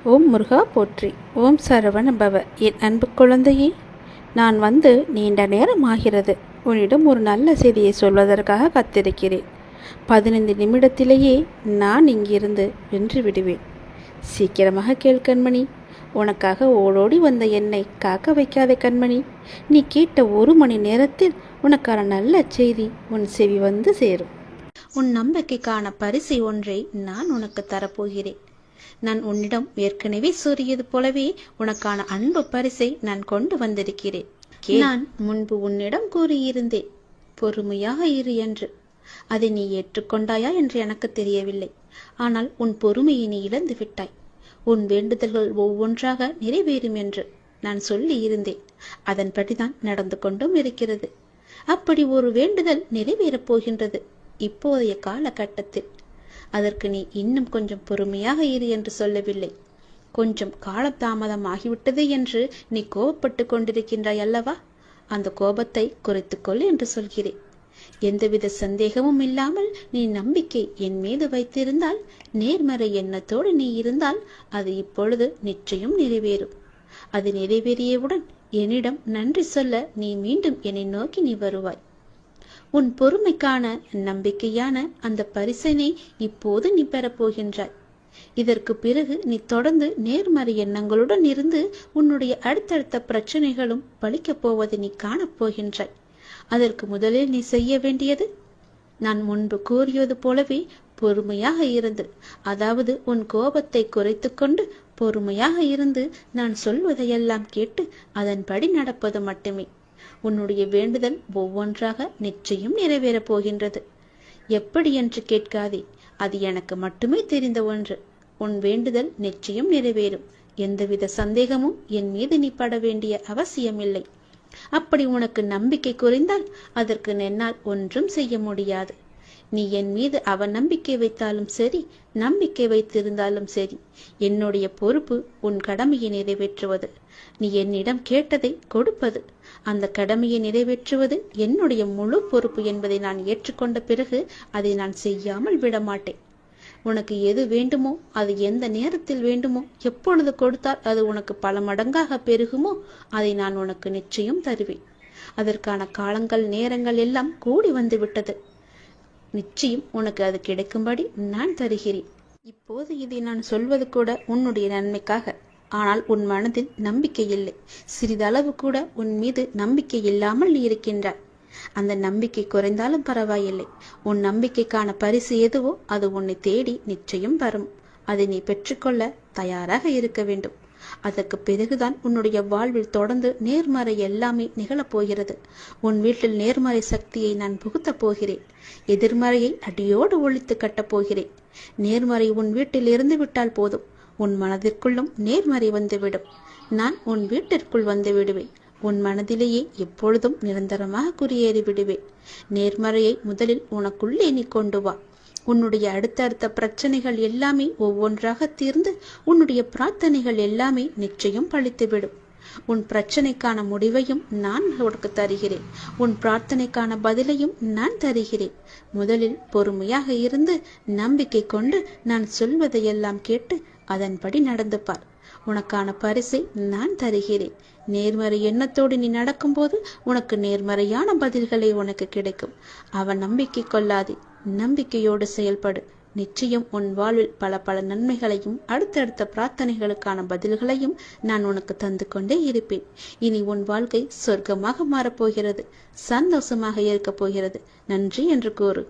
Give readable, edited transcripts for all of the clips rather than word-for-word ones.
ஓம் முருகா போற்றி. ஓம் சரவண பவ. என் அன்பு குழந்தையே, நான் வந்து நீண்ட நேரம் ஆகிறது. உன்னிடம் ஒரு நல்ல செய்தியை சொல்வதற்காக காத்திருக்கிறேன். 15 நிமிடத்திலேயே நான் இங்கிருந்து வென்று விடுவேன். சீக்கிரமாக கேள் கண்மணி. உனக்காக ஓடோடி வந்த என்னை காக்க வைக்காதே கண்மணி. நீ கேட்ட 1 மணி நேரத்தில் உனக்கான நல்ல செய்தி உன் செவி வந்து சேரும். உன் நம்பிக்கைக்கான பரிசு ஒன்றை நான் உனக்கு தரப்போகிறேன். நான் உன்னிடம் ஏற்கனவே கூறியது போலவே உனக்கான அன்பு பரிசை நான் கொண்டு வந்திருக்கிறேன். நான் முன்பு உன்னிடம் கூறியிருந்தேன், பொறுமையாக இரு என்று. அதை நீ ஏற்றுக்கொண்டாயா என்று எனக்கு தெரியவில்லை. ஆனால் உன் பொறுமையை நீ இழந்து விட்டாய். உன் வேண்டுதல்கள் ஒவ்வொன்றாக நிறைவேறும் என்று நான் சொல்லி இருந்தேன். அதன்படிதான் நடந்து கொண்டும் இருக்கிறது. அப்படி ஒரு வேண்டுதல் நிறைவேறப் போகின்றது இப்போதைய காலகட்டத்தில். அதற்கு நீ இன்னும் கொஞ்சம் பொறுமையாக இரு என்று சொல்லவில்லை. கொஞ்சம் காலதாமதம் ஆகிவிட்டது என்று நீ கோபப்பட்டு கொண்டிருக்கின்றாய் அல்லவா? அந்த கோபத்தை குறைத்துக்கொள் என்று சொல்கிறேன். எந்தவித சந்தேகமும் இல்லாமல் நீ நம்பிக்கை என் மீது வைத்திருந்தால், நேர்மறை எண்ணத்தோடு நீ இருந்தால், அது இப்பொழுது நிச்சயம் நிறைவேறும். அது நிறைவேறியவுடன் என்னிடம் நன்றி சொல்ல நீ மீண்டும் என்னை நோக்கி நீ வருவாய். உன் பொறுமைக்கான நம்பிக்கையான அந்த பரிசினை இப்போது நீ பெறப்போகின்றாய். இதற்கு பிறகு நீ தொடர்ந்து நேர்மறை எண்ணங்களுடன் இருந்து உன்னுடைய அடுத்தடுத்த பிரச்சனைகளும் பலிக்கப் போவதை நீ காணப்போகின்றாய். அதற்கு முதலில் நீ செய்ய வேண்டியது, நான் முன்பு கூறியது போலவே பொறுமையாக இருந்து, அதாவது உன் கோபத்தை குறைத்து கொண்டு பொறுமையாக இருந்து நான் சொல்வதையெல்லாம் கேட்டு அதன்படி நடப்பது மட்டுமே. உன்னுடைய வேண்டுதல் ஒவ்வொன்றாக நிச்சயம் நிறைவேறப் போகின்றது. எப்படி என்று கேட்காதே, அது எனக்கு மட்டுமே தெரிந்த ஒன்று. உன் வேண்டுதல் நிச்சயம் நிறைவேறும். எந்தவித சந்தேகமும் என் மீது நீ பட வேண்டிய அவசியமில்லை. அப்படி உனக்கு நம்பிக்கை குறைந்தால் அதற்கு என்னால் ஒன்றும் செய்ய முடியாது. நீ என் மீது அவநம்பிக்கை வைத்தாலும் சரி, நம்பிக்கை வைத்திருந்தாலும் சரி, என்னுடைய பொறுப்பு உன் கடமையை நிறைவேற்றுவது. நீ என்னிடம் கேட்டதை கொடுப்பது. அந்த கடமையை நிறைவேற்றுவது என்னுடைய முழு பொறுப்பு என்பதை நான் ஏற்றுக்கொண்ட பிறகு அதை நான் செய்யாமல் விடமாட்டேன். உனக்கு எது வேண்டுமோ, அது எந்த நேரத்தில் வேண்டுமோ, எப்பொழுது கொடுத்தால் அது உனக்கு பல மடங்காக பெருகுமோ, அதை நான் உனக்கு நிச்சயம் தருவேன். அதற்கான காலங்கள் நேரங்கள் எல்லாம் கூடி வந்து விட்டது. நிச்சயம் உனக்கு அது கிடைக்கும்படி நான் தருகிறேன். இப்போது இதை நான் சொல்வது கூட உன்னுடைய நன்மைக்காக. ஆனால் உன் மனதில் நம்பிக்கை இல்லை. சிறிதளவு கூட உன் மீது நம்பிக்கை இல்லாமல் நீ இருக்கின்றாய். அந்த நம்பிக்கை குறைந்தாலும் பரவாயில்லை. உன் நம்பிக்கைக்கான பரிசு எதுவோ அது உன்னை தேடி நிச்சயம் வரும். அதை நீ பெற்றுக்கொள்ள தயாராக இருக்க வேண்டும். அதற்கு பிறகுதான் உன்னுடைய வாழ்வில் தொடர்ந்து நேர்மறை எல்லாமே நிகழப்போகிறது. உன் வீட்டில் நேர்மறை சக்தியை நான் புகுத்தப் போகிறேன். எதிர்மறையை அடியோடு ஒழித்து கட்டப் போகிறேன். நேர்மறை உன் வீட்டில் இருந்து விட்டால் போதும், உன் மனதிற்குள்ளும் நேர்மறை வந்துவிடும். நான் உன் வீட்டிற்குள் வந்து விடுவேன். உன் மனதிலேயே எப்பொழுதும் நிரந்தரமாக குடியேறி விடுவேன். நேர்மறையை முதலில் உனக்குள்ளே நீ கொண்டு வா. உன்னுடைய அடுத்தடுத்த பிரச்சனைகள் எல்லாமே ஒவ்வொன்றாக தீர்ந்து உன்னுடைய பிரார்த்தனைகள் எல்லாமே நிச்சயம் பழித்துவிடும். உன் பிரச்சனைக்கான முடிவையும் நான் உனக்கு தருகிறேன். உன் பிரார்த்தனைக்கான பதிலையும் நான் தருகிறேன். முதலில் பொறுமையாக இருந்து நம்பிக்கை கொண்டு நான் சொல்வதையெல்லாம் கேட்டு அதன்படி நடந்து பார். உனக்கான பரிசை நான் தருகிறேன். நேர்மறை எண்ணத்தோடு நீ நடக்கும்போது உனக்கு நேர்மறையான பதில்களை உனக்கு கிடைக்கும். அவன் நம்பிக்கை கொள்ளாதே, நம்பிக்கையோடு செயல்படு. நிச்சயம் உன் வாழ்வில் பல பல நன்மைகளையும் அடுத்தடுத்த பிரார்த்தனைகளுக்கான பதில்களையும் நான் உனக்கு தந்து கொண்டே இருப்பேன். இனி உன் வாழ்க்கை சொர்க்கமாக மாறப்போகிறது. சந்தோஷமாக இருக்கப் போகிறது. நன்றி என்று கூறு.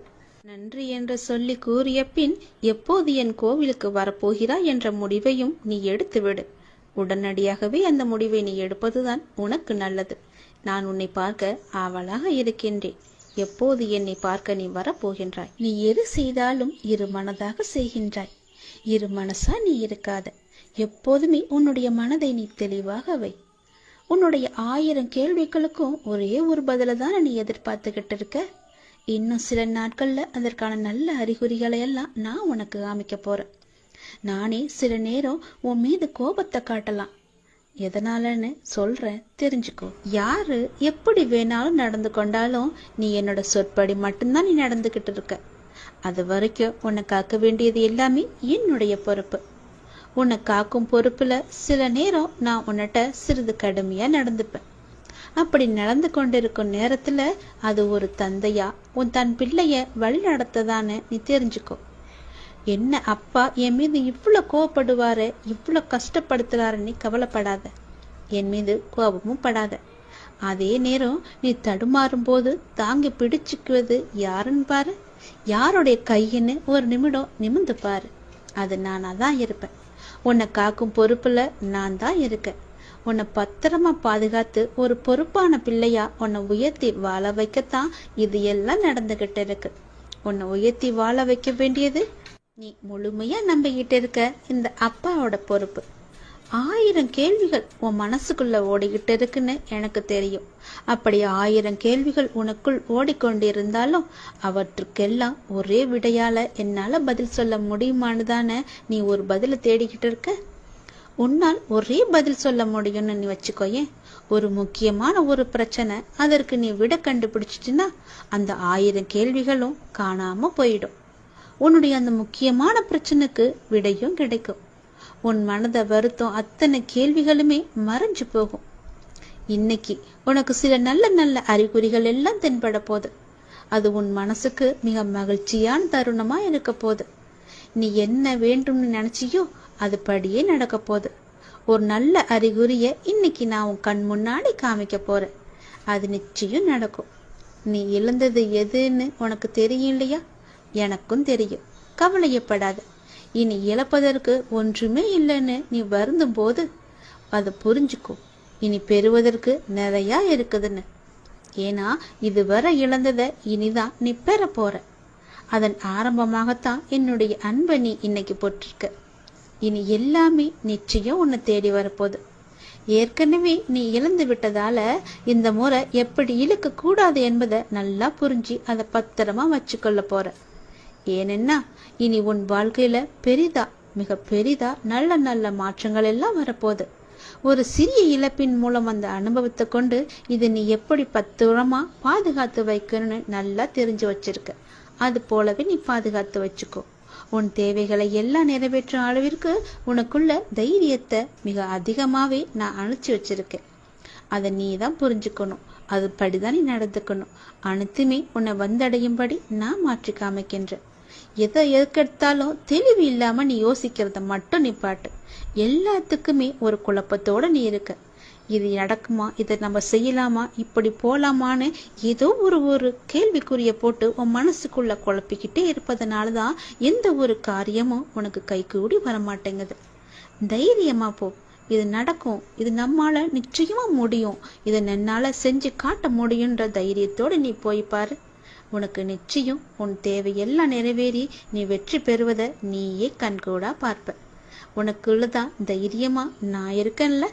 நன்றி என்று சொல்லி கூறிய பின் எப்போது என் கோவிலுக்கு வரப்போகிறாய் என்ற முடிவையும் நீ எடுத்துவிடு. உடனடியாகவே அந்த முடிவை நீ எடுப்பதுதான் உனக்கு நல்லது. நான் உன்னை பார்க்க ஆவலாக இருக்கின்றேன். எப்போது என்னை பார்க்க நீ வரப்போகின்றாய்? நீ எது செய்தாலும் இரு மனதாக செய்கின்றாய். இரு மனசா நீ இருக்காத. எப்போதுமே உன்னுடைய மனதை நீ தெளிவாக வை. உன்னுடைய 1000 கேள்விகளுக்கும் ஒரே ஒரு பதில தானே நீ எதிர்பார்த்துக்கிட்டு இருக்க. இன்னும் சில நாட்கள்ல அதற்கான நல்ல அறிகுறிகளை எல்லாம் நான் உனக்கு காமிக்க போறேன். நானே சில நேரம் உன் மீது கோபத்தை காட்டலாம். எதனாலன்னு சொல்றேன், தெரிஞ்சுக்கோ. யாரு எப்படி வேணாலும் நடந்து கொண்டாலும் நீ என்னோட சொற்படி மட்டும்தான் நீ நடந்துகிட்டு இருக்க. அது வரைக்கும் உன்னை காக்க வேண்டியது எல்லாமே என்னுடைய பொறுப்பு. உன்னை காக்கும் பொறுப்புல சில நேரம் நான் உன்னிட்ட சிறிது கடுமையா நடந்துப்பேன். அப்படி நடந்து கொண்டிருக்கும் நேரத்துல அது ஒரு தந்தையா உன் தன் பிள்ளைய வழி நடத்ததான்னு நீ தெரிஞ்சுக்கோ. என்ன அப்பா என் மீது இவ்வளவு கோவப்படுவாரு, இவ்வளவு கஷ்டப்படுத்துறாருன்னு கவலைப்படாத. என் மீது கோபமும் படாத. அதே நேரம் நீ தடுமாறும் போது தாங்கி பிடிச்சுக்குவது யாருன்னு பாரு. யாருடைய கையின்னு ஒரு நிமிடம் நிமிந்து பாரு. அது நானா தான் இருப்பேன். உன்னை காக்கும் பொறுப்புல நான் தான் இருக்கேன். உன்னை பத்திரமா பாதுகாத்து ஒரு பொறுப்பான பிள்ளையா உன்னை உயர்த்தி வாழ வைக்கத்தான் இது எல்லாம் நடந்துகிட்டு இருக்கு. உன்னை உயர்த்தி வாழ வைக்க வேண்டியது நீ முழுமையா நம்பிக்கிட்டு இருக்க இந்த அப்பாவோட பொறுப்பு. 1000 கேள்விகள் உன் மனசுக்குள்ள ஓடிக்கிட்டு இருக்குன்னு எனக்கு தெரியும். அப்படி 1000 கேள்விகள் உனக்குள் ஓடிக்கொண்டிருந்தாலும் அவற்றுக்கெல்லாம் ஒரே விடையால என்னால பதில் சொல்ல முடியுமான்னு தானே நீ ஒரு பதில தேடிக்கிட்டு இருக்க. உன்னால் ஒரே பதில் சொல்ல முடியும்னு நீ வச்சுக்கோயேன். ஒரு முக்கியமான ஒரு பிரச்சனை, அதற்கு நீ விட கண்டுபிடிச்சிட்டினா அந்த 1000 கேள்விகளும் காணாம போயிடும். உன்னுடைய அந்த முக்கியமான பிரச்சனைக்கு விடையும் கிடைக்கும். உன் மனதை வருத்தம் அத்தனை கேள்விகளுமே மறைஞ்சு போகும். இன்னைக்கு உனக்கு சில நல்ல நல்ல அறிகுறிகள் எல்லாம் தென்பட போகுது. அது உன் மனசுக்கு மிக மகிழ்ச்சியான தருணமா இருக்க போகுது. நீ என்ன வேண்டும்னு நினைச்சியோ அது படியே நடக்க போகுது. ஒரு நல்ல அறிகுறிய இன்னைக்கு நான் உன் கண் முன்னாடி காமிக்க போறேன். அது நிச்சயம் நடக்கும். நீ இழந்தது எதுன்னு உனக்கு தெரியும் இல்லையா? எனக்கும் தெரியும். கவலையப்படாத. இனி இழப்பதற்கு ஒன்றுமே இல்லைன்னு நீ வருந்தும் போது அதை புரிஞ்சுக்கோ. இனி பெறுவதற்கு நிறைய இருக்குதுன்னு. ஏன்னா இதுவரை இழந்ததை இனிதான் நீ பெற போற. அதன் ஆரம்பமாகத்தான் என்னுடைய அன்பை நீ இன்னைக்கு போட்டிருக்க. இனி எல்லாமே நிச்சயம் உன்னை தேடி வரப்போகுது. ஏற்கனவே நீ இழந்து விட்டதால இந்த முறை எப்படி இழுக்க கூடாது என்பதை நல்லா புரிஞ்சு அதை பத்திரமா வச்சுக்கொள்ள போற. ஏனென்னா இனி உன் வாழ்க்கையில பெரிதா, மிக பெரிதா நல்ல நல்ல மாற்றங்கள் எல்லாம் வரப்போகுது. ஒரு சிறிய இழப்பின் மூலம் அந்த அனுபவத்தை கொண்டு இதை நீ எப்படி பத்திரமா பாதுகாத்து வைக்கணும்னு நல்லா தெரிஞ்சு வச்சிருக்க. அது போலவே நீ பாதுகாத்து வச்சுக்கோ. உன் தேவைகளை எல்லாம் நிறைவேற்றும் அளவிற்கு உனக்குள்ள தைரியத்தை மிக அதிகமாவே நான் அனுப்பிச்சு வச்சிருக்கேன். அதை நீ தான் புரிஞ்சுக்கணும். அது படிதான் நீ நடந்துக்கணும். அனைத்துமே உன்னை வந்தடையும்படி நான் மாற்றி காமிக்கின்றேன். எதை எதுக்கெடுத்தாலும் தெளிவு இல்லாம நீ யோசிக்கிறத மட்டும் நிப்பாட்டு. எல்லாத்துக்குமே ஒரு குழப்பத்தோட நீ இருக்க. இது நடக்குமா, இதை நம்ம செய்யலாமா, இப்படி போலாமான்னு ஏதோ ஒரு கேள்விக்குரிய போட்டு உன் மனசுக்குள்ள குழப்பிக்கிட்டே இருப்பதனாலதான் எந்த ஒரு காரியமும் உனக்கு கைகூடி வரமாட்டேங்குது. தைரியமா போ. இது நடக்கும். இது நம்மால நிச்சயமா முடியும். இதை என்னால செஞ்சு காட்ட முடியுன்ற தைரியத்தோடு நீ போய் பாரு. உனக்கு நிச்சயம் உன் தேவையெல்லாம் நிறைவேறி நீ வெற்றி பெறுவதை நீயே கண்கூடா பார்ப்ப. உனக்குள்ளதான் தைரியமா நான் இருக்கேன்ல,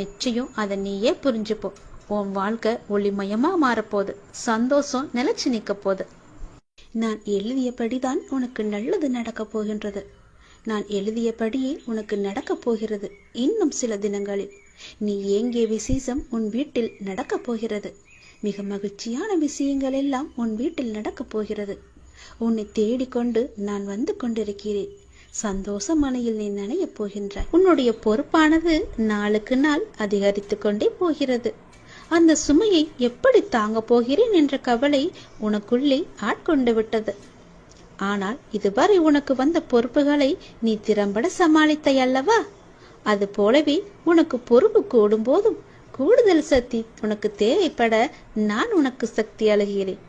நிச்சயம் அதை நீயே புரிஞ்சுப்போ. உன் வாழ்க்கை ஒளிமயமா மாறப்போகுது. சந்தோஷம் நிலைச்சு நிற்க போகுது. நான் எழுதியபடிதான் உனக்கு நல்லது நடக்க போகின்றது. நான் எழுதியபடியே உனக்கு நடக்க போகிறது. இன்னும் சில தினங்களில் நீ ஏங்கிய விசேஷம் உன் வீட்டில் நடக்க போகிறது. மிக மகிழ்ச்சியான விஷயங்கள் எல்லாம் உன் வீட்டில் நடக்கப் போகிறது. உன்னை தேடிக்கொண்டு நான் வந்து கொண்டிருக்கிறேன். சந்தோஷ மனையில் நீ நனைய போகின்றாய். உன்னுடைய பொறுப்பானது நாளுக்கு நாள் அதிகரித்து கொண்டே போகிறது. அந்த சுமையை எப்படி தாங்க போகிறேன் என்ற கவலை உனக்குள்ளே ஆட்கொண்டு விட்டது. ஆனால் இதுவரை உனக்கு வந்த பொறுப்புகளை நீ திறம்பட சமாளித்தாய் அல்லவா? அது போலவே உனக்கு பொறுப்பு கூடும் போதும் கூடுதல் சக்தி உனக்கு தேவைப்பட நான் உனக்கு சக்தி அழுகிறேன்.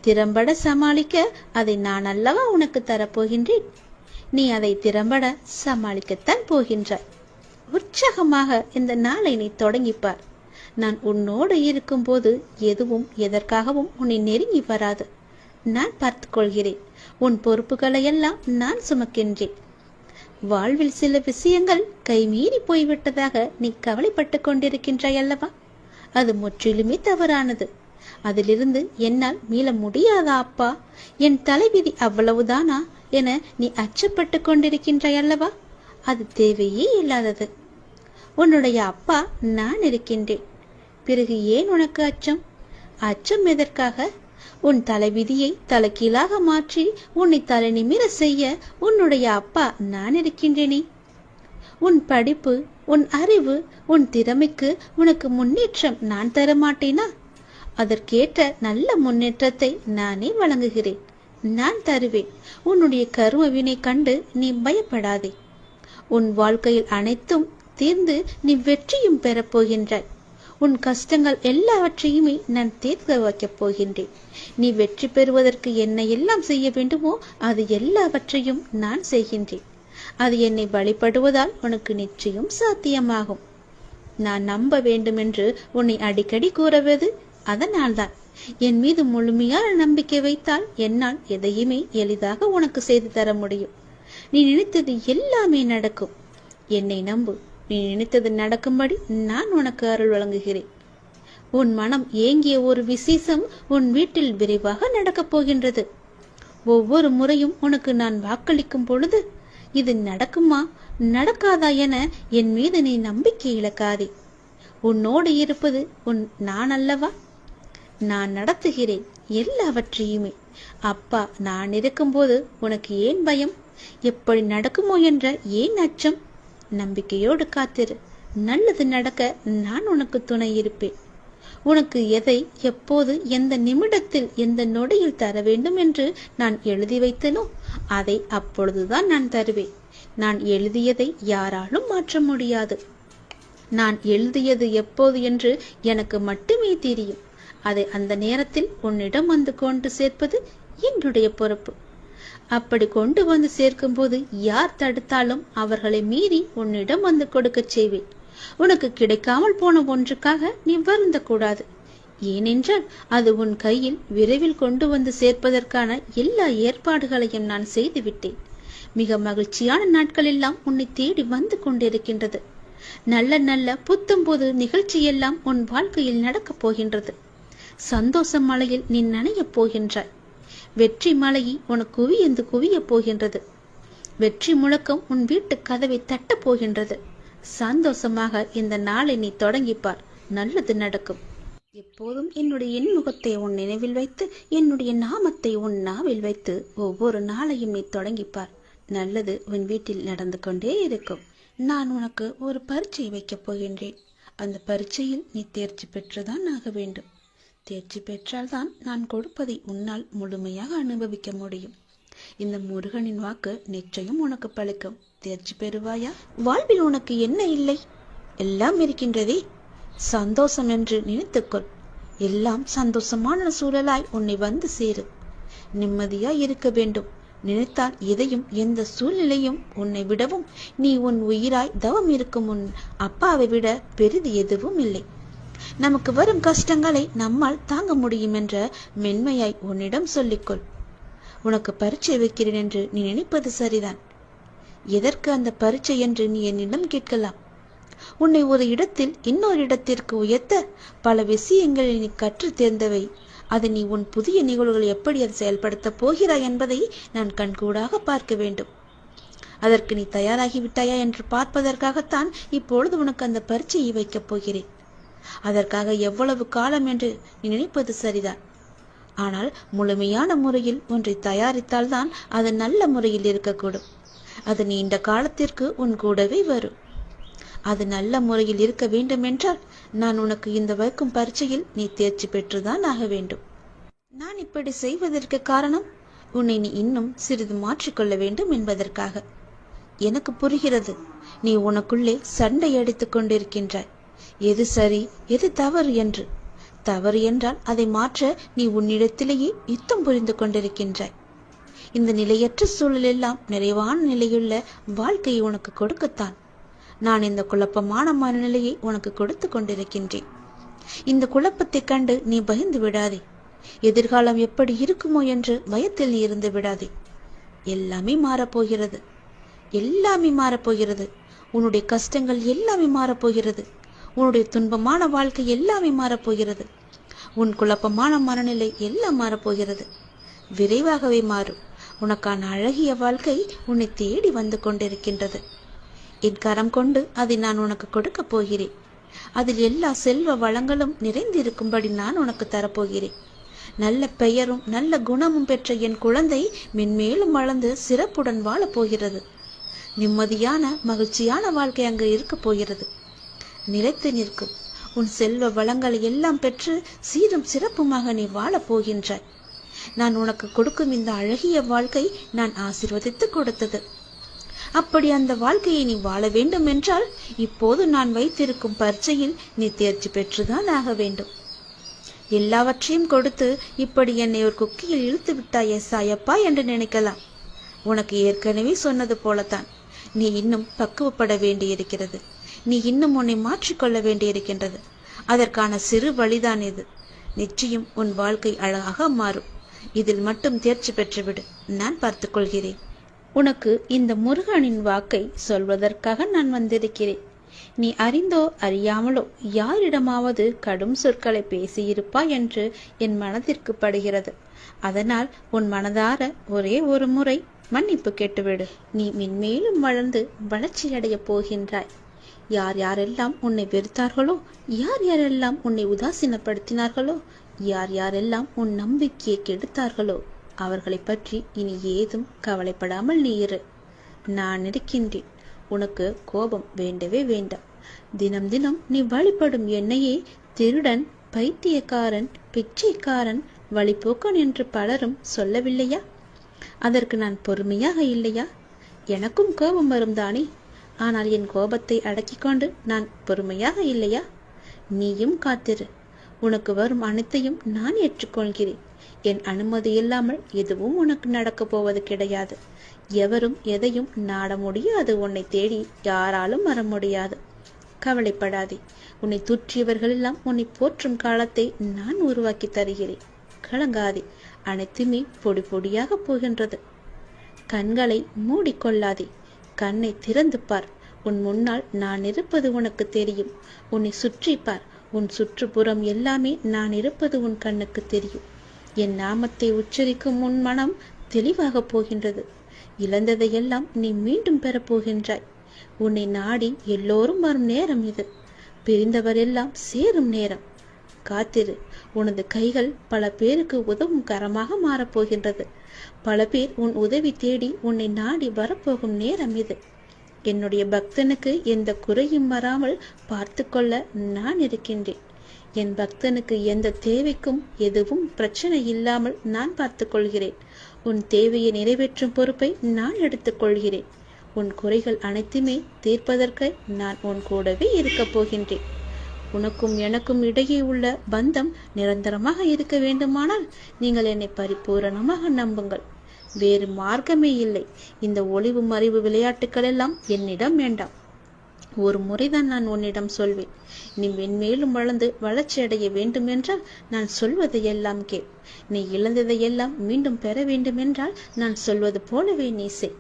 திறம்பட சமாளிக்க அதை நான் அல்லவா உனக்கு தரப்போகின்றேன். நீ அதை திறம்பட சமாளிக்கத்தான் போகின்றாய். உற்சாகமாக இந்த நாளை நீ தொடங்கிப்பார். நான் உன்னோடு இருக்கும் போது எதுவும் எதற்காகவும் உன்னை நெருங்கி வராது. நான் பார்த்து கொள்கிறேன். உன் பொறுப்புகளை எல்லாம் நான் சுமக்கின்றேன். வாழ்வில் சில விஷயங்கள் கைமீறி போய்விட்டதாக நீ கவலைப்பட்டு கொண்டிருக்கின்றாய் அல்லவா? அது முற்றிலுமே தவறானது. அதிலிருந்து என்னால் மீள முடியாதா அப்பா? என் தலைவிதி அவ்வளவுதானா என நீ அச்சப்பட்டு கொண்டிருக்கின்றாய் அல்லவா? அது தேவையே இல்லாதது. உன்னுடைய அப்பா நான் இருக்கின்றேன். பிறகு ஏன் உனக்கு அச்சம்? அச்சம் எதற்காக? உன் தலைவிதியை தலைகீழாக மாற்றி உன்னை தலை நிமிர செய்ய உன்னுடைய அப்பா நான் இருக்கின்றேனே. உன் படிப்பு, உன் அறிவு, உன் திறமைக்கு உனக்கு முன்னேற்றம் நான் தர மாட்டேனா? அதற்கேற்ற நல்ல முன்னேற்றத்தை நானே வழங்குகிறேன். நான் தருவேன். உன்னுடைய கர்ம வினை கண்டு நீ பயப்படாதே. உன் வாழ்க்கையில் அனைத்தும் தீர்ந்து நீ வெற்றியும் பெறப்போகின்றாய். உன் கஷ்டங்கள் எல்லாவற்றையுமே நான் தீர்க்க வைக்கப் போகின்றேன். நீ வெற்றி பெறுவதற்கு என்ன எல்லாம் செய்ய வேண்டுமோ அது எல்லாவற்றையும் நான் செய்கின்றேன். அது என்னை வழிபடுவதால் உனக்கு நிச்சயம் சாத்தியமாகும். நான் நம்ப வேண்டும் என்று உன்னை அடிக்கடி கூறுவது அதனால்தான். என் மீது முழுமையான நம்பிக்கை வைத்தால் என்னால் எதையுமே எளிதாக உனக்கு செய்து தர முடியும். நீ நினைத்தது எல்லாமே நடக்கும். என்னை நம்பு. நீ நினைத்தது நடக்கும்படி நான் உனக்கு அருள் வழங்குகிறேன். உன் மனம் ஏங்கிய ஒரு விசேஷம் உன் வீட்டில் விரைவாக நடக்கப் போகின்றது. ஒவ்வொரு முறையும் உனக்கு நான் வாக்களிக்கும் பொழுது இது நடக்குமா நடக்காதா என என் மீது நீ நம்பிக்கை இழக்காதே. உன்னோடு இருப்பது நான் அல்லவா? நான் நடத்துகிறேன் எல்லாவற்றையுமே. அப்பா நான் இருக்கும்போது உனக்கு ஏன் பயம்? எப்படி நடக்குமோ என்ற ஏன் அச்சம்? நம்பிக்கையோடு காத்திரு. நல்லது நடக்க நான் உனக்கு துணை இருப்பேன். உனக்கு எதை எப்போது எந்த நிமிடத்தில் எந்த நொடியில் தர வேண்டும் என்று நான் எழுதி வைத்தனோ அதை அப்பொழுதுதான் நான் தருவேன். நான் எழுதியதை யாராலும் மாற்ற முடியாது. நான் எழுதியது எப்போது என்று எனக்கு மட்டுமே தெரியும். அதை அந்த நேரத்தில் உன்னிடம் வந்து கொண்டு சேர்ப்பது என்னுடைய பொறுப்பு. அப்படி கொண்டு வந்து சேர்க்கும் போது யார் தடுத்தாலும் அவர்களை மீறி உன்னிடம் வந்து கொடுக்க செய்வேன். உனக்கு கிடைக்காமல் போன ஒன்றுக்காக நீ வருந்த கூடாது. ஏனென்றால் அது உன் கையில் விரைவில் கொண்டு வந்து சேர்ப்பதற்கான எல்லா ஏற்பாடுகளையும் நான் செய்துவிட்டேன். மிக மகிழ்ச்சியான நாட்கள் எல்லாம் உன்னை தேடி வந்து கொண்டிருக்கின்றது. நல்ல நல்ல புத்தம்போது நிகழ்ச்சி எல்லாம் உன் வாழ்க்கையில் நடக்கப் போகின்றது. சந்தோஷ மலையில் நீ நனையப் போகின்றாய். வெற்றி மலையை உனக்கு குவியந்து குவியப் போகின்றது. வெற்றி முழக்கம் உன் வீட்டு கதவை தட்டப் போகின்றது. சந்தோஷமாக இந்த நாளை நீ தொடங்கிப்பார். நல்லது நடக்கும். எப்போதும் என்னுடைய இன்முகத்தை உன் நினைவில் வைத்து, என்னுடைய நாமத்தை உன் நாவில் வைத்து ஒவ்வொரு நாளையும் நீ தொடங்கிப்பார். நல்லது உன் வீட்டில் நடந்து கொண்டே இருக்கும். நான் உனக்கு ஒரு பரீட்சை வைக்கப் போகின்றேன். அந்த பரீட்சையில் நீ தேர்ச்சி பெற்றுதான் ஆக வேண்டும். தேர்ச்சி பெற்றால்தான் நான் கொடுப்பதை உன்னால் முழுமையாக அனுபவிக்க முடியும். இந்த முருகனின் வாக்கு நிச்சயம் உனக்கு பலிக்கும். தேர்ச்சி பெறுவாயா? வாழ்வில் உனக்கு என்ன இல்லை? எல்லாம் இருக்கின்றதே. சந்தோஷம் என்று நினைத்துக்கொள். எல்லாம் சந்தோஷமான சூழலாய் உன்னை வந்து சேரு. நிம்மதியாய் இருக்க வேண்டும். நினைத்தால் எதையும் எந்த சூழ்நிலையும் உன்னை விடவும் நீ உன் உயிராய் தவம் இருக்கும் உன் அப்பாவை விட பெரிது எதுவும் இல்லை. நமக்கு வரும் கஷ்டங்களை நம்மால் தாங்க முடியும் என்ற மென்மையாய் உன்னிடம் சொல்லிக்கொள். உனக்கு பரீட்சை வைக்கிறேன் என்று நீ நினைப்பது சரிதான். எதற்கு அந்த பரீட்சை என்று நீ என்னிடம் கேட்கலாம். உன்னை ஒரு இடத்தில் இன்னொரு இடத்திற்கு உயர்த்த பல விஷயங்களை நீ கற்று தேர்ந்தவை. அதை நீ உன் புதிய நிகழ்வுகள் எப்படி அதை செயல்படுத்த போகிறாய் என்பதை நான் கண்கூடாக பார்க்க வேண்டும். அதற்கு நீ தயாராகிவிட்டாயா என்று பார்ப்பதற்காகத்தான் இப்பொழுது உனக்கு அந்த பரீட்சையை வைக்கப் போகிறேன். அதற்காக எவ்வளவு காலம் என்று நீ நினைப்பது சரிதான். ஆனால் முழுமையான முறையில் ஒன்றை தயாரித்தால்தான் அது நல்ல முறையில் இருக்கக்கூடும். அது நீண்ட காலத்திற்கு உன் கூடவே வரும். அது நல்ல முறையில் இருக்க வேண்டும் என்றால் நான் உனக்கு இந்த வைக்கும் பரீட்சையில் நீ தேர்ச்சி பெற்றுதான் ஆக வேண்டும். நான் இப்படி செய்வதற்கு காரணம் உன்னை நீ இன்னும் சிறிது மாற்றிக்கொள்ள வேண்டும் என்பதற்காக. எனக்கு புரிகிறது. நீ உனக்குள்ளே சண்டை அடித்துக் கொண்டிருக்கின்றாய். எது சரி எது தவறு என்று. தவறு என்றால் அதை மாற்ற நீ உன்னிடத்திலேயே யுத்தம் புரிந்து கொண்டிருக்கின்றாய். இந்த நிலையற்ற சூழல் எல்லாம் நிறைவான நிலையுள்ள வாழ்க்கையை உனக்கு கொடுக்கத்தான் நான் இந்த குழப்பமான மனநிலையை உனக்கு கொடுத்து கொண்டிருக்கின்றேன். இந்த குழப்பத்தை கண்டு நீ பயந்து விடாதே. எதிர்காலம் எப்படி இருக்குமோ என்று பயத்தில் நீ இருந்து விடாதே. எல்லாமே மாறப்போகிறது. எல்லாமே மாறப்போகிறது. உன்னுடைய கஷ்டங்கள் எல்லாமே மாறப்போகிறது. உன்னுடைய துன்பமான வாழ்க்கை எல்லாமே மாறப்போகிறது. உன் குழப்பமான மனநிலை எல்லாம் மாறப்போகிறது. விரைவாகவே மாறும். உனக்கான அழகிய வாழ்க்கை உன்னை தேடி வந்து கொண்டிருக்கின்றது. என் கரம் கொண்டு அதை நான் உனக்கு கொடுக்க போகிறேன். அதில் எல்லா செல்வ வளங்களும் நிறைந்திருக்கும்படி நான் உனக்கு தரப்போகிறேன். நல்ல பெயரும் நல்ல குணமும் பெற்ற என் குழந்தை மென்மேலும் வளர்ந்து சிறப்புடன் வாழப்போகிறது. நிம்மதியான மகிழ்ச்சியான வாழ்க்கை அங்கு இருக்க போகிறது. நிலைத்து நிற்கும் உன் செல்வ வளங்களை எல்லாம் பெற்று சீரும் சிறப்புமாக நீ வாழப் போகின்றாய். நான் உனக்கு கொடுக்கும் இந்த அழகிய வாழ்க்கை நான் ஆசீர்வதித்து கொடுத்தது. அப்படி அந்த வாழ்க்கையை நீ வாழ வேண்டும் என்றால் இப்போது நான் வைத்திருக்கும் பரீட்சையில் நீ தேர்ச்சி பெற்றுதான் ஆக வேண்டும். எல்லாவற்றையும் கொடுத்து இப்படி என்னை ஒரு குக்கியில் இழுத்து விட்டாயே சாயப்பா என்று நினைக்கலாம். உனக்கு ஏற்கனவே சொன்னது போலத்தான், நீ இன்னும் பக்குவப்பட வேண்டியிருக்கிறது. நீ இன்னும் உன்னை மாற்றிக்கொள்ள வேண்டியிருக்கின்றது. அதற்கான சிறு வழிதான் இது. நிச்சயம் உன் வாழ்க்கை அழகாக மாறும். இதில் மட்டும் தேர்ச்சி பெற்றுவிடு, நான் பார்த்துக் கொள்கிறேன். உனக்கு இந்த முருகனின் வாக்கை சொல்வதற்காக நான் வந்திருக்கிறேன். நீ அறிந்தோ அறியாமலோ யாரிடமாவது கடும் சொற்களை பேசியிருப்பாய் என்று என் மனதிற்கு படுகிறது. அதனால் உன் மனதார ஒரே ஒரு முறை மன்னிப்பு கேட்டுவிடு. நீ மென்மேலும் வளர்ந்து வளர்ச்சியடைய போகின்றாய். யார் யாரெல்லாம் உன்னை வெறுத்தார்களோ, யார் யாரெல்லாம் உன்னை உதாசீனப்படுத்தினார்களோ, யார் யாரெல்லாம் உன் நம்பிக்கையை கெடுத்தார்களோ அவர்களை பற்றி இனி ஏதும் கவலைப்படாமல் நீ இரு. நான் இருக்கின்றேன். உனக்கு கோபம் வேண்டவே வேண்டாம். தினம் தினம் நீ வழிபடும் என்னையே திருடன், பைத்தியக்காரன், பிச்சைக்காரன், வழிபோக்கன் என்று பலரும் சொல்லவில்லையா? அதற்கு நான் பொறுமையாக இல்லையா? எனக்கும் கோபம் வரும் தானே. ஆனால் என் கோபத்தை அடக்கிக் கொண்டு நான் பொறுமையாக இல்லையா? நீயும் காத்திரு. உனக்கு வரும் அனைத்தையும் நான் ஏற்றுக்கொள்கிறேன். என் அனுமதி இல்லாமல் எதுவும் உனக்கு நடக்கப் போவது கிடையாது. எவரும் எதையும் நாட முடியாது. உன்னை தேடி யாராலும் வர முடியாது. கவலைப்படாதே. உன்னை தூற்றியவர்கள் எல்லாம் உன்னை போற்றும் காலத்தை நான் உருவாக்கி தருகிறேன். கலங்காதே. அனைத்துமே பொடி பொடியாக போகின்றது. கண்களை மூடிக்கொள்ளாதே. கண்ணை திறந்து பார். உன் முன்னால் நான் இருப்பது உனக்கு தெரியும். உன்னை சுற்றி பார். உன் சுற்றுப்புறம் எல்லாமே நான் இருப்பது உன் கண்ணுக்கு தெரியும். என் நாமத்தை உச்சரிக்கும் உன் மனம் தெளிவாக போகின்றது. இழந்ததையெல்லாம் நீ மீண்டும் பெறப்போகின்றாய். உன்னை நாடி எல்லோரும் வரும் நேரம் இது. பிரிந்தவர் எல்லாம் சேரும் நேரம். காத்திரு. உனது கைகள் பல பேருக்கு உதவும் கரமாக மாறப்போகின்றது. பல பேர் உன் உதவி தேடி உன்னை நாடி வரப்போகும் நேரம் இது. என்னுடைய பக்தனுக்கு எந்த குறையும் வராமல் பார்த்து கொள்ள நான் இருக்கின்றேன். என் பக்தனுக்கு எந்த தேவைக்கும் எதுவும் பிரச்சனை இல்லாமல் நான் பார்த்துக் கொள்கிறேன். உன் தேவையை நிறைவேற்றும் பொறுப்பை நான் எடுத்துக் கொள்கிறேன். உன் குறைகள் அனைத்துமே தீர்ப்பதற்கு நான் உன் கூடவே இருக்கப் போகின்றேன். உனக்கும் எனக்கும் இடையே உள்ள பந்தம் நிரந்தரமாக இருக்க வேண்டுமானால் நீங்கள் என்னை பரிபூரணமாக நம்புங்கள். வேறு மார்க்கமே இல்லை. இந்த ஒளிவு மறைவு விளையாட்டுக்கள் எல்லாம் என்னிடம் வேண்டாம். ஒரு முறைதான் நான் உன்னிடம் சொல்வேன். நீ மென்மேலும் வளர்ந்து வளர்ச்சி அடைய வேண்டும் என்றால் நான் சொல்வதையெல்லாம் கேள். நீ இழந்ததையெல்லாம் மீண்டும் பெற வேண்டும் என்றால் நான் சொல்வது போலவே நீ செய்.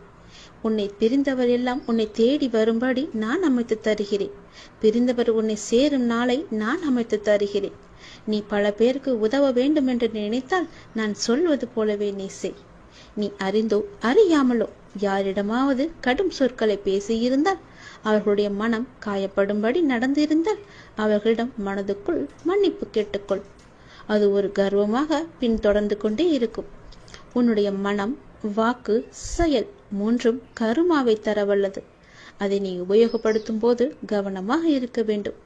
உன்னை பிரிந்தவர் எல்லாம் உன்னை தேடி வரும்படி நான் அமைத்து தருகிறேன். பிரிந்தவர் உன்னை சேரும் நாளை நான் அமைத்து தருகிறேன். நீ பல பேருக்கு உதவ வேண்டும் என்று நினைத்தால் நான் சொல்வது போலவே நீ செய். நீ அறிந்தோ அறியாமலோ யாரிடமாவது கடும் சொற்களை பேசியிருந்தால், அவர்களுடைய மனம் காயப்படும்படி நடந்திருந்தால் அவர்களிடம் மனதுக்குள் மன்னிப்பு கேட்டுக்கொள். அது ஒரு கர்வமாக பின்தொடர்ந்து கொண்டே இருக்கும். உன்னுடைய மனம், வாக்கு, செயல் மூன்றும் கருமாவை தரவல்லது. அதை நீ உபயோகப்படுத்தும் போது கவனமாக இருக்க வேண்டும்.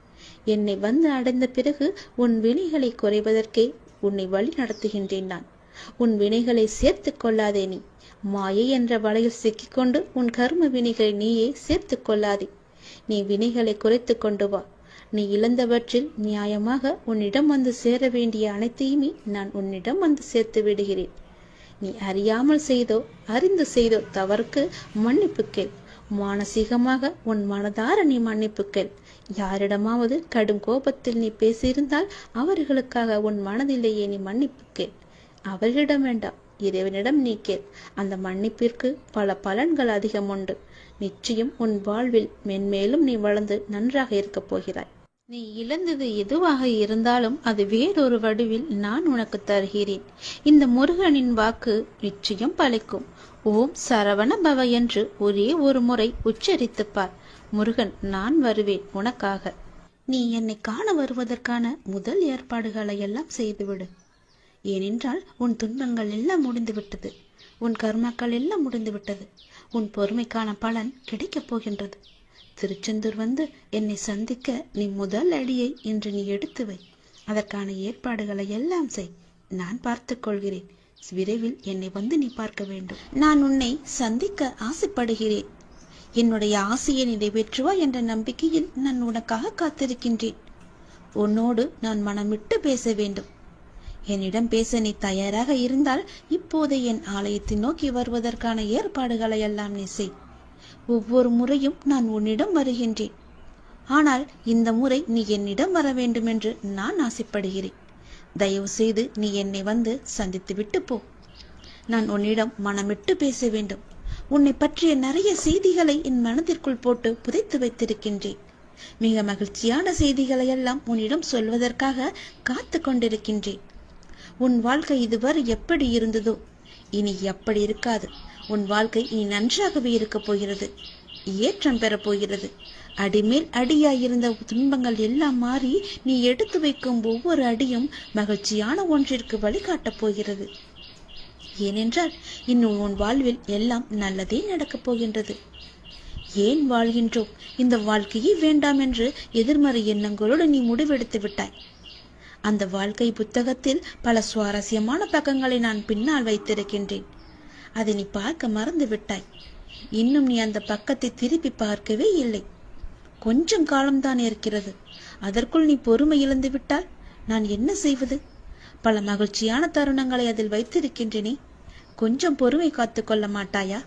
என்னை வந்து அடைந்த பிறகு உன் வினைகளை குறைவதற்கே உன்னை வழி நடத்துகின்றேன் நான். உன் வினைகளை சேர்த்து கொள்ளாதே. நீ மாயை என்ற வலையில் சிக்கிக்கொண்டு உன் கர்ம வினைகளை நீயே சேர்த்து கொள்ளாதே. நீ வினைகளை குறைத்து கொண்டு வா. நீ இழந்தவற்றில் நியாயமாக உன்னிடம் வந்து சேர வேண்டிய அனைத்தையுமே நான் உன்னிடம் வந்து சேர்த்து விடுகிறேன். நீ அறியாமல் செய்தோ அறிந்து செய்தோ தவறுக்கு மன்னிப்பு கேள். மானசீகமாக உன் மனதார நீ மன்னிப்பு கேள். யாரிடமாவது கடும் கோபத்தில் நீ பேசியிருந்தால் அவர்களுக்காக உன் மனதிலேயே நீ மன்னிப்பு கேள். அவர்களிடம் வேண்டாம், இறைவனிடம் நீ கேள். அந்த மன்னிப்பிற்கு பல பலன்கள் அதிகம் உண்டு. நிச்சயம் உன் வாழ்வில் மென்மேலும் நீ வளர்ந்து நன்றாக இருக்கப் போகிறாய். நீ இழந்தது எதுவாக இருந்தாலும் அது வேறொரு வடிவில் நான் உனக்கு தருகிறேன். இந்த முருகனின் வாக்கு நிச்சயம் பலிக்கும். ஓம் சரவண பவ என்று ஒரே ஒரு முறை உச்சரித்துப்பார். முருகன், நான் வருவேன் உனக்காக. நீ என்னை காண வருவதற்கான முதல் ஏற்பாடுகளை எல்லாம் செய்துவிடு. ஏனென்றால் உன் துன்பங்கள் எல்லாம் முடிந்துவிட்டது. உன் கர்மாக்கள் எல்லாம் முடிந்துவிட்டது. உன் பொறுமைக்கான பலன் கிடைக்கப் போகின்றது. திருச்செந்தூர் வந்து என்னை சந்திக்க நீ முதல் அடியை இன்று நீ எடுத்து வை. அதற்கான ஏற்பாடுகளை எல்லாம் செய். நான் பார்த்துக் கொள்கிறேன். விரைவில் என்னை வந்து நீ பார்க்க வேண்டும். நான் உன்னை சந்திக்க ஆசைப்படுகிறேன். என்னுடைய ஆசையை நிறைவேற்றுவா என்ற நம்பிக்கையில் நான் உனக்காக காத்திருக்கின்றேன். உன்னோடு நான் மனமிட்டு பேச வேண்டும். என்னிடம் பேச நீ தயாராக இருந்தால் இப்போது என் ஆலயத்தை நோக்கி வருவதற்கான ஏற்பாடுகளை எல்லாம் நீ செய். ஒவ்வொரு முறையும் நான் உன்னிடம் வருகின்றேன். ஆனால் இந்த முறை நீ என்னிடம் வர வேண்டும் என்று நான் ஆசைப்படுகிறேன். தயவு செய்து நீ என்னை வந்து சந்தித்து விட்டு போ. நான் உன்னிடம் மனமிட்டு பேச வேண்டும். உன்னை பற்றிய நிறைய செய்திகளை என் மனதிற்குள் போட்டு புதைத்து வைத்திருக்கின்றேன். மிக மகிழ்ச்சியான செய்திகளை எல்லாம் உன்னிடம் சொல்வதற்காக காத்து கொண்டிருக்கின்றேன். உன் வாழ்க்கை இதுவரை எப்படி இருந்ததோ இனி எப்படி இருக்காது. உன் வாழ்க்கை இனி நன்றாகவே இருக்க போகிறது. ஏற்றம் பெறப் போகிறது. அடிமேல் அடியாயிருந்த துன்பங்கள் எல்லாம் மாறி நீ எடுத்து வைக்கும் ஒவ்வொரு அடியும் மகிழ்ச்சியான ஒன்றிற்கு வழிகாட்டப் போகிறது. ஏனென்றால் இன்னும் உன் வாழ்வில் எல்லாம் நல்லதே நடக்கப் போகின்றது. ஏன் வாழ்கின்றோம், இந்த வாழ்க்கையே வேண்டாம் என்று எதிர்மறை எண்ணங்களோடு நீ முடிவெடுத்து விட்டாய். அந்த வாழ்க்கை புத்தகத்தில் பல சுவாரஸ்யமான பக்கங்களை நான் பின்னால் வைத்திருக்கின்றேன். அதை நீ பார்க்க மறந்து விட்டாய். இன்னும் நீ அந்த பக்கத்தை திருப்பி பார்க்கவே இல்லை. கொஞ்சம் காலம்தான் இருக்கிறது. அதற்குள் நீ பொறுமை இழந்து விட்டால் நான் என்ன செய்வது? பல மகிழ்ச்சியான தருணங்களை அதில் வைத்திருக்கின்றேனே. கொஞ்சம் பொறுமை காத்து கொள்ள மாட்டாயா?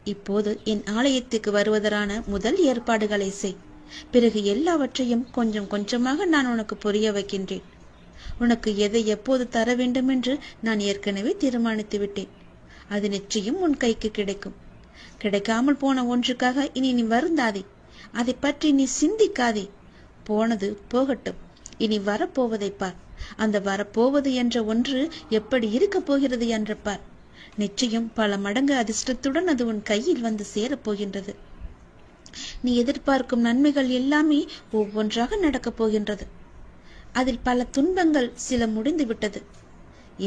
இப்போது என் ஆலயத்துக்கு வருவதற்கான முதல் ஏற்பாடுகளை செய். பிறகு எல்லாவற்றையும் கொஞ்சம் கொஞ்சமாக நான் உனக்கு புரிய வைக்கின்றேன். உனக்கு எதை எப்போது தர வேண்டும் என்று நான் ஏற்கனவே தீர்மானித்து விட்டேன். அது நிச்சயம் உன் கைக்கு கிடைக்கும். கிடைக்காமல் போன ஒன்றுக்காக இனி நீ வருந்தாதே. அதை பற்றி நீ சிந்திக்காதே. போனது போகட்டும். இனி வரப்போவதை பார். அந்த வரப்போவது என்ற ஒன்று எப்படி இருக்க போகிறது என்று பார். நிச்சயம் பல மடங்கு அதிர்ஷ்டத்துடன் அது உன் கையில் வந்து சேரப்போகின்றது. நீ எதிர்பார்க்கும் நன்மைகள் எல்லாமே ஒவ்வொன்றாக நடக்கப் போகின்றது. அதில் பல துன்பங்கள் சில முடிந்து விட்டது.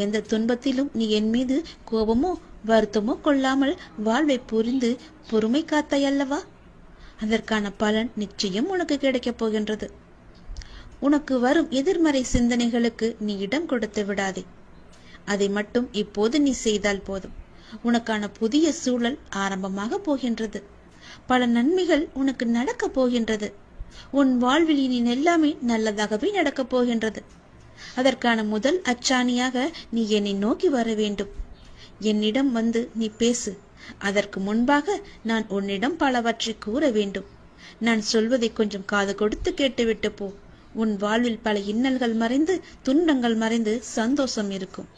எந்த துன்பத்திலும் நீ என் மீது கோபமோ வருத்தமோ கொள்ளாமல் வாழ்வை புரிந்து பொறுமை காத்தாய் அல்லவா? அதற்கான பலன் நிச்சயம் உனக்கு கிடைக்கப் போகின்றது. உனக்கு வரும் எதிர்மறை சிந்தனைகளுக்கு நீ இடம் கொடுத்து விடாதே. அதை மட்டும் இப்போது நீ செய்தால் போதும். உனக்கான புதிய சூழல் ஆரம்பமாக போகின்றது. பல நன்மைகள் உனக்கு நடக்கப் போகின்றது. உன் வாழ்வில் இனி எல்லாமே நல்லதாகவே நடக்கப் போகின்றது. அதற்கான முதல் அச்சாணியாக நீ என்னை நோக்கி வர வேண்டும். என்னிடம் வந்து நீ பேசு. அதற்கு முன்பாக நான் உன்னிடம் பலவற்றை கூற வேண்டும். நான் சொல்வதை கொஞ்சம் காது கொடுத்து கேட்டுவிட்டு போ. உன் வாழ்வில் பல இன்னல்கள் மறைந்து துன்பங்கள் மறைந்து சந்தோஷம் இருக்கும்.